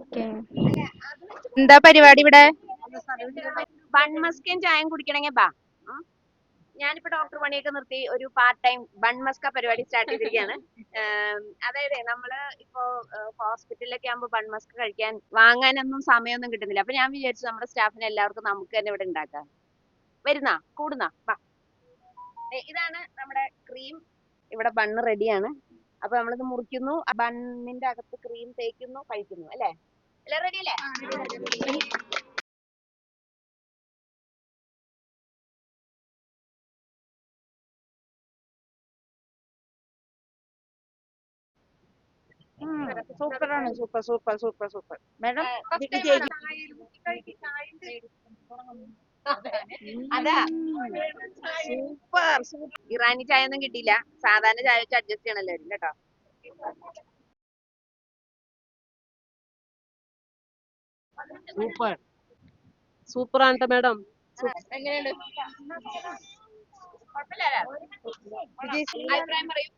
Okay. എന്താ പരിപാടി ഇവിടെ? ബൺമസ്കയും ചായയും കുടിക്കണമെങ്കിൽ ബാ. ഞാനിപ്പോ ഡോക്ടർ പണിയൊക്കെ നിർത്തി ഒരു പാർട്ട് ടൈം ബൺമസ്ക പരിപാടി സ്റ്റാർട്ട് ചെയ്തിരിക്കുകയാണ്. അതായത് നമ്മള് ഇപ്പോ ഹോസ്പിറ്റലിലൊക്കെ ആകുമ്പോൾ ബൺമസ്ക കഴിക്കാൻ വാങ്ങാനൊന്നും സമയമൊന്നും കിട്ടുന്നില്ല. അപ്പൊ ഞാൻ വിചാരിച്ചു നമ്മുടെ സ്റ്റാഫിന് എല്ലാവർക്കും നമുക്ക് തന്നെ ഇവിടെ ഉണ്ടാക്കാം. വരുന്നാ കൂടുന്നാ ബാ. ഇതാണ് നമ്മുടെ ക്രീം. ഇവിടെ ബണ്ണ് റെഡിയാണ്. അപ്പൊ നമ്മളിത് മുറിക്കുന്നു, ബണ്ണിന്റെ അകത്ത് ക്രീം തേക്കുന്നു, കഴിക്കുന്നു. അല്ലേ? എല്ലാം റെഡി അല്ലേ? സൂപ്പറാണ്. Super super super super. Madam അതാ സൂപ്പർ സൂപ്പർ. ഇറാനി ചായ ഒന്നും കിട്ടിയില്ല. സാധാരണ ചായ വെച്ച് അഡ്ജസ്റ്റ് ചെയ്യണല്ലോ കേട്ടോ. സൂപ്പർ സൂപ്പറാണ് മാഡം. എങ്ങനെയുണ്ട്? കുഴപ്പമില്ല. അഭിപ്രായം പറയൂ.